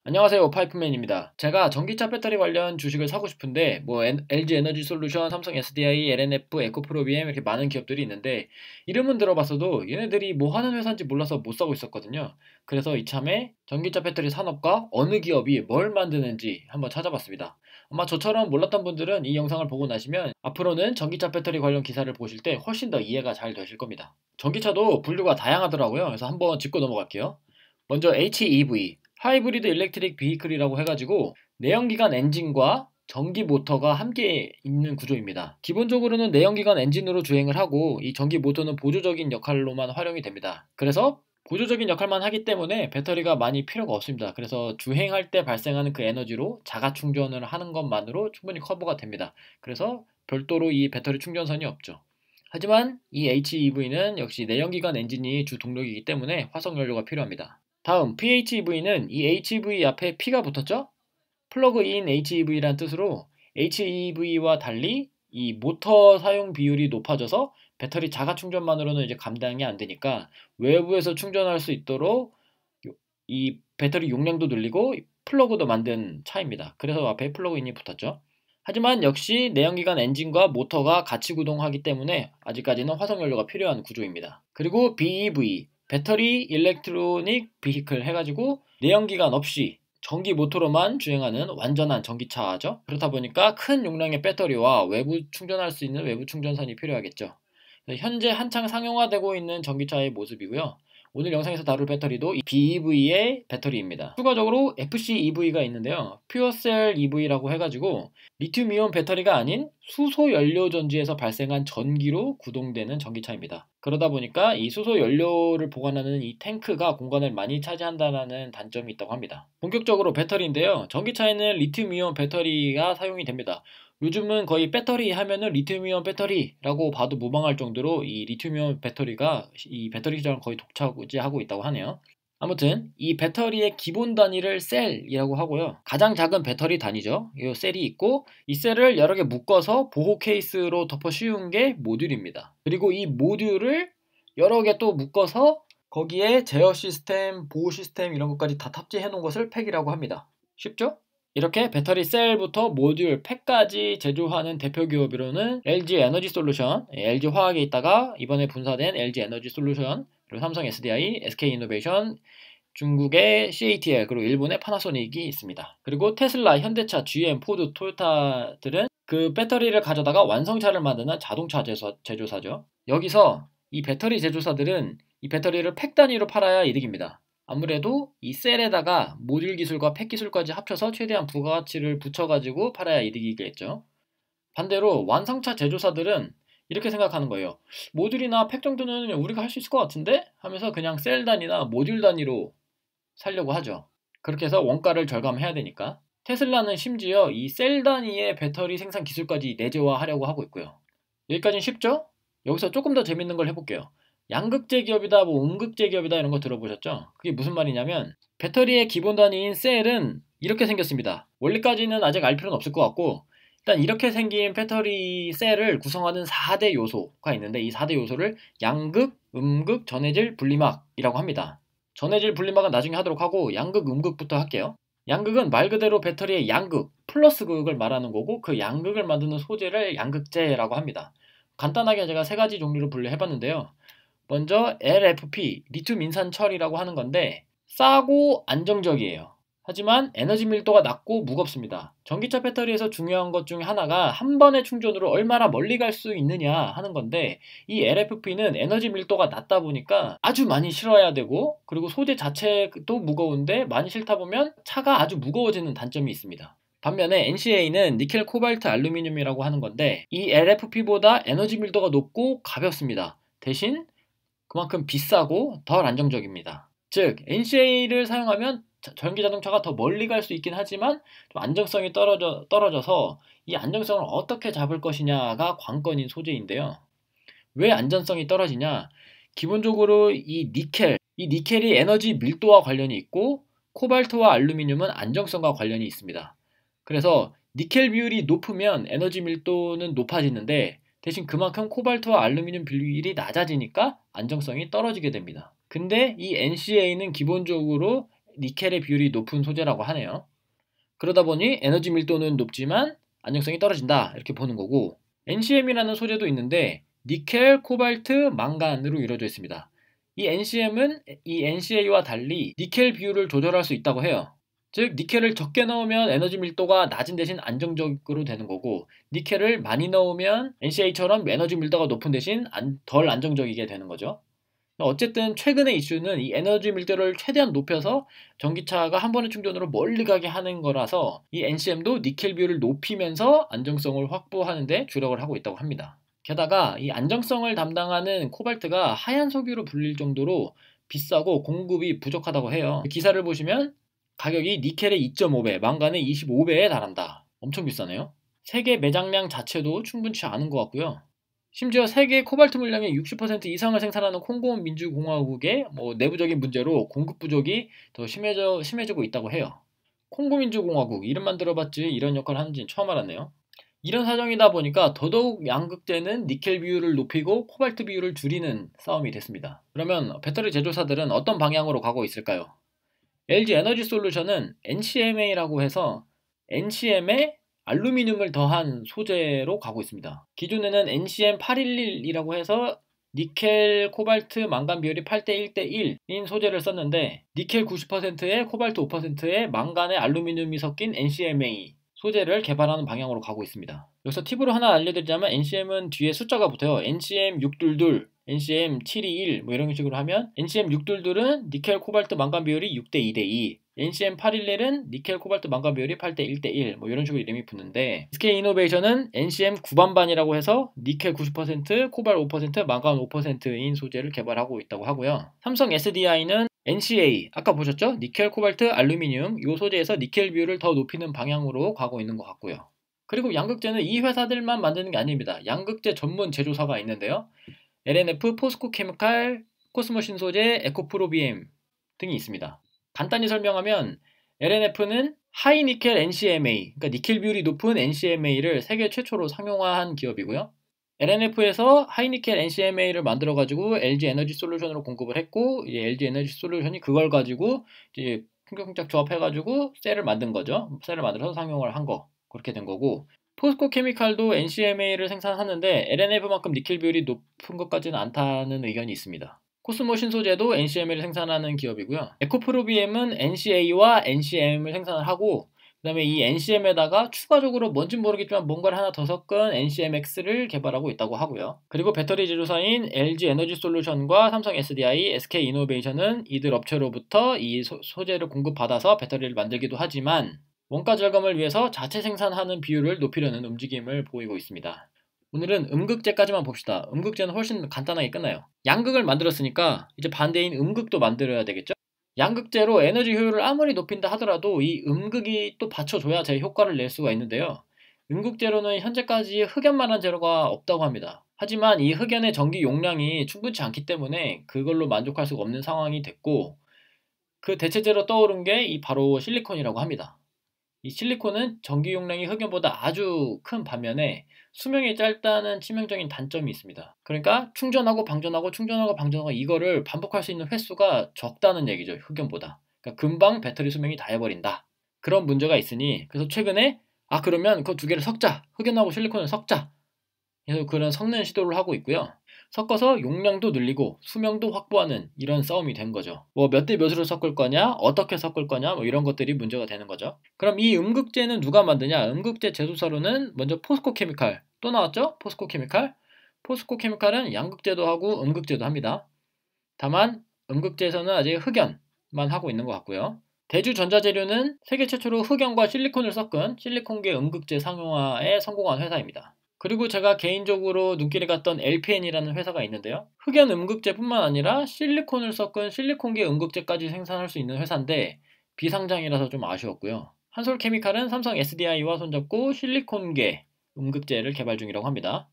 안녕하세요, 파이프맨입니다. 제가 전기차 배터리 관련 주식을 사고 싶은데 LG 에너지 솔루션, 삼성 SDI, LNF, 에코프로비엠 이렇게 많은 기업들이 있는데 이름은 들어봤어도 얘네들이 뭐 하는 회사인지 몰라서 못 사고 있었거든요. 그래서 이참에 전기차 배터리 산업과 어느 기업이 뭘 만드는지 한번 찾아봤습니다. 아마 저처럼 몰랐던 분들은 이 영상을 보고 나시면 앞으로는 전기차 배터리 관련 기사를 보실 때 훨씬 더 이해가 잘 되실 겁니다. 전기차도 분류가 다양하더라고요. 그래서 한번 짚고 넘어갈게요. 먼저 HEV, 하이브리드 일렉트릭 비이클이라고 해가지고 내연기관 엔진과 전기 모터가 함께 있는 구조입니다. 기본적으로는 내연기관 엔진으로 주행을 하고 이 전기 모터는 보조적인 역할로만 활용이 됩니다. 그래서 보조적인 역할만 하기 때문에 배터리가 많이 필요가 없습니다. 그래서 주행할 때 발생하는 그 에너지로 자가 충전을 하는 것만으로 충분히 커버가 됩니다. 그래서 별도로 이 배터리 충전선이 없죠. 하지만 이 HEV는 역시 내연기관 엔진이 주 동력이기 때문에 화석연료가 필요합니다. 다음 PHEV는 이 HEV 앞에 P가 붙었죠? 플러그인 HEV란 뜻으로 HEV와 달리 이 모터 사용 비율이 높아져서 배터리 자가 충전만으로는 이제 감당이 안 되니까 외부에서 충전할 수 있도록 이 배터리 용량도 늘리고 플러그도 만든 차입니다. 그래서 앞에 플러그인이 붙었죠. 하지만 역시 내연기관 엔진과 모터가 같이 구동하기 때문에 아직까지는 화석연료가 필요한 구조입니다. 그리고 BEV, 배터리 일렉트로닉 비히클 해가지고 내연기관 없이 전기 모터로만 주행하는 완전한 전기차죠. 그렇다 보니까 큰 용량의 배터리와 외부 충전할 수 있는 외부 충전선이 필요하겠죠. 현재 한창 상용화되고 있는 전기차의 모습이고요. 오늘 영상에서 다룰 배터리도 이 BEV의 배터리입니다. 추가적으로 FCEV가 있는데요. 퓨어셀 EV라고 해가지고 리튬이온 배터리가 아닌 수소 연료 전지에서 발생한 전기로 구동되는 전기차입니다. 그러다 보니까 이 수소 연료를 보관하는 이 탱크가 공간을 많이 차지한다는 단점이 있다고 합니다. 본격적으로 배터리인데요. 전기차에는 리튬이온 배터리가 사용이 됩니다. 요즘은 거의 배터리 하면은 리튬이온 배터리라고 봐도 무방할 정도로 이 리튬이온 배터리가 이 배터리 시장을 거의 독차지하고 있다고 하네요. 아무튼 이 배터리의 기본 단위를 셀이라고 하고요. 가장 작은 배터리 단위죠. 이 셀이 있고 이 셀을 여러 개 묶어서 보호 케이스로 덮어 씌운 게 모듈입니다. 그리고 이 모듈을 여러 개 또 묶어서 거기에 제어 시스템, 보호 시스템 이런 것까지 다 탑재해 놓은 것을 팩이라고 합니다. 쉽죠? 이렇게 배터리 셀부터 모듈, 팩까지 제조하는 대표 기업으로는 LG 에너지 솔루션, LG 화학에 있다가 이번에 분사된 LG 에너지 솔루션, 그리고 삼성 SDI, SK 이노베이션, 중국의 CATL, 그리고 일본의 파나소닉이 있습니다. 그리고 테슬라, 현대차, GM, 포드, 토요타들은 그 배터리를 가져다가 완성차를 만드는 자동차 제조사죠. 여기서 이 배터리 제조사들은 이 배터리를 팩 단위로 팔아야 이득입니다. 아무래도 이 셀에다가 모듈 기술과 팩 기술까지 합쳐서 최대한 부가가치를 붙여가지고 팔아야 이득이겠죠. 반대로 완성차 제조사들은 이렇게 생각하는 거예요. 모듈이나 팩 정도는 우리가 할 수 있을 것 같은데? 하면서 그냥 셀 단위나 모듈 단위로 살려고 하죠. 그렇게 해서 원가를 절감해야 되니까. 테슬라는 심지어 이 셀 단위의 배터리 생산 기술까지 내재화하려고 하고 있고요. 여기까지는 쉽죠? 여기서 조금 더 재밌는 걸 해볼게요. 양극재 기업이다, 음극재 기업이다 이런 거 들어보셨죠? 그게 무슨 말이냐면 배터리의 기본 단위인 셀은 이렇게 생겼습니다. 원리까지는 아직 알 필요는 없을 것 같고 일단 이렇게 생긴 배터리 셀을 구성하는 4대 요소가 있는데 이 4대 요소를 양극, 음극, 전해질, 분리막이라고 합니다. 전해질, 분리막은 나중에 하도록 하고 양극, 음극부터 할게요. 양극은 말 그대로 배터리의 양극, 플러스 극을 말하는 거고 그 양극을 만드는 소재를 양극재라고 합니다. 간단하게 제가 세 가지 종류로 분류해봤는데요. 먼저 LFP, 리튬 인산철이라고 하는 건데 싸고 안정적이에요. 하지만 에너지 밀도가 낮고 무겁습니다. 전기차 배터리에서 중요한 것 중에 하나가 한 번의 충전으로 얼마나 멀리 갈 수 있느냐 하는 건데 이 LFP는 에너지 밀도가 낮다 보니까 아주 많이 실어야 되고 그리고 소재 자체도 무거운데 많이 실다 보면 차가 아주 무거워지는 단점이 있습니다. 반면에 NCA는 니켈, 코발트, 알루미늄이라고 하는 건데 이 LFP보다 에너지 밀도가 높고 가볍습니다. 대신 그만큼 비싸고 덜 안정적입니다. 즉 NCA를 사용하면 전기 자동차가 더 멀리 갈 수 있긴 하지만 좀 안정성이 떨어져서 이 안정성을 어떻게 잡을 것이냐가 관건인 소재인데요. 왜 안전성이 떨어지냐? 기본적으로 이 니켈이 에너지 밀도와 관련이 있고 코발트와 알루미늄은 안정성과 관련이 있습니다. 그래서 니켈 비율이 높으면 에너지 밀도는 높아지는데 대신 그만큼 코발트와 알루미늄 비율이 낮아지니까 안정성이 떨어지게 됩니다. 근데 이 NCA는 기본적으로 니켈의 비율이 높은 소재라고 하네요. 그러다 보니 에너지 밀도는 높지만 안정성이 떨어진다 이렇게 보는 거고, NCM이라는 소재도 있는데 니켈, 코발트, 망간으로 이루어져 있습니다. 이 NCM은 이 NCA와 달리 니켈 비율을 조절할 수 있다고 해요. 즉 니켈을 적게 넣으면 에너지 밀도가 낮은 대신 안정적으로 되는 거고, 니켈을 많이 넣으면 NCA처럼 에너지 밀도가 높은 대신 덜 안정적이게 되는 거죠. 어쨌든 최근의 이슈는 이 에너지 밀도를 최대한 높여서 전기차가 한 번의 충전으로 멀리 가게 하는 거라서 이 NCM도 니켈 비율을 높이면서 안정성을 확보하는 데 주력을 하고 있다고 합니다. 게다가 이 안정성을 담당하는 코발트가 하얀 석유로 불릴 정도로 비싸고 공급이 부족하다고 해요. 기사를 보시면 가격이 니켈의 2.5배, 망간의 25배에 달한다. 엄청 비싸네요. 세계 매장량 자체도 충분치 않은 것 같고요. 심지어 세계 코발트 물량의 60% 이상을 생산하는 콩고 민주공화국의 내부적인 문제로 공급 부족이 더 심해지고 있다고 해요. 콩고 민주공화국 이름만 들어봤지 이런 역할을 하는지는 처음 알았네요. 이런 사정이다 보니까 더더욱 양극재는 니켈 비율을 높이고 코발트 비율을 줄이는 싸움이 됐습니다. 그러면 배터리 제조사들은 어떤 방향으로 가고 있을까요? LG 에너지 솔루션은 NCMA라고 해서 NCM에 알루미늄을 더한 소재로 가고 있습니다. 기존에는 NCM811이라고 해서 니켈, 코발트, 망간 비율이 8대 1대1인 소재를 썼는데, 니켈 90%에 코발트 5%에 망간에 알루미늄이 섞인 NCMA 소재를 개발하는 방향으로 가고 있습니다. 여기서 팁으로 하나 알려드리자면 NCM은 뒤에 숫자가 붙어요. NCM 622, NCM 721 이런 식으로 하면 NCM 622은 니켈, 코발트, 망간 비율이 6대 2대 2, NCM 811은 니켈, 코발트, 망간 비율이 8대 1대 1 이런 식으로 이름이 붙는데, SK 이노베이션은 NCM 9반반이라고 해서 니켈 90%, 코발 5%, 망간 5%인 소재를 개발하고 있다고 하고요. 삼성 SDI는 NCA, 아까 보셨죠? 니켈, 코발트, 알루미늄 이 소재에서 니켈 비율을 더 높이는 방향으로 가고 있는 것 같고요. 그리고 양극재는 이 회사들만 만드는 게 아닙니다. 양극재 전문 제조사가 있는데요. LNF, 포스코 케미칼, 코스모 신소재, 에코프로비엠 등이 있습니다. 간단히 설명하면 LNF는 하이니켈 NCMA, 그러니까 니켈 비율이 높은 NCMA를 세계 최초로 상용화한 기업이고요. LNF에서 하이니켈 NCMA를 만들어가지고 LG 에너지 솔루션으로 공급을 했고, 이제 LG 에너지 솔루션이 그걸 가지고 이제 쿵짝쿵짝 조합해가지고 셀을 만든 거죠. 셀을 만들어서 상용을 한 거, 그렇게 된 거고, 포스코 케미칼도 NCMA를 생산하는데 LNF만큼 니켈 비율이 높은 것까지는 않다는 의견이 있습니다. 코스모 신소재도 NCM을 생산하는 기업이고요. 에코프로비엠은 NCA와 NCM을 생산을 하고, 그 다음에 이 NCM에다가 추가적으로 뭔진 모르겠지만 뭔가를 하나 더 섞은 NCMX를 개발하고 있다고 하고요. 그리고 배터리 제조사인 LG 에너지 솔루션과 삼성 SDI, SK 이노베이션은 이들 업체로부터 이 소재를 공급받아서 배터리를 만들기도 하지만 원가 절감을 위해서 자체 생산하는 비율을 높이려는 움직임을 보이고 있습니다. 오늘은 음극재까지만 봅시다. 음극재는 훨씬 간단하게 끝나요. 양극을 만들었으니까 이제 반대인 음극도 만들어야 되겠죠? 양극재로 에너지 효율을 아무리 높인다 하더라도 이 음극이 또 받쳐줘야 제 효과를 낼 수가 있는데요. 음극재로는 현재까지 흑연만한 재료가 없다고 합니다. 하지만 이 흑연의 전기 용량이 충분치 않기 때문에 그걸로 만족할 수가 없는 상황이 됐고, 그 대체재로 떠오른 게 바로 실리콘이라고 합니다. 이 실리콘은 전기 용량이 흑연보다 아주 큰 반면에 수명이 짧다는 치명적인 단점이 있습니다. 그러니까 충전하고 방전하고 충전하고 방전하고 이거를 반복할 수 있는 횟수가 적다는 얘기죠. 흑연보다. 그러니까 금방 배터리 수명이 다 해버린다. 그런 문제가 있으니 그래서 최근에 그러면 그 두 개를 섞자. 흑연하고 실리콘을 섞자. 그래서 그런 섞는 시도를 하고 있고요. 섞어서 용량도 늘리고 수명도 확보하는 이런 싸움이 된 거죠. 몇 대 몇으로 섞을 거냐, 어떻게 섞을 거냐, 이런 것들이 문제가 되는 거죠. 그럼 이 음극재는 누가 만드냐? 음극재 제조사로는 먼저 포스코 케미칼, 또 나왔죠? 포스코 케미칼. 포스코 케미칼은 양극재도 하고 음극재도 합니다. 다만 음극재에서는 아직 흑연만 하고 있는 것 같고요. 대주전자재료는 세계 최초로 흑연과 실리콘을 섞은 실리콘계 음극재 상용화에 성공한 회사입니다. 그리고 제가 개인적으로 눈길이 갔던 LPN이라는 회사가 있는데요. 흑연 음극재뿐만 아니라 실리콘을 섞은 실리콘계 음극재까지 생산할 수 있는 회사인데 비상장이라서 좀 아쉬웠고요. 한솔케미칼은 삼성 SDI와 손잡고 실리콘계 음극재를 개발 중이라고 합니다.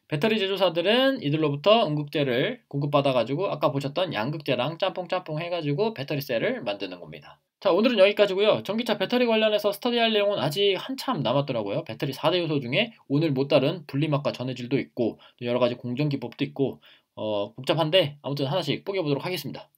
배터리 제조사들은 이들로부터 음극재를 공급받아가지고 아까 보셨던 양극재랑 짬뽕 해가지고 배터리 셀을 만드는 겁니다. 자, 오늘은 여기까지고요. 전기차 배터리 관련해서 스터디할 내용은 아직 한참 남았더라고요. 배터리 4대 요소 중에 오늘 못 다룬 분리막과 전해질도 있고 여러가지 공정 기법도 있고 복잡한데 아무튼 하나씩 뽀개보도록 하겠습니다.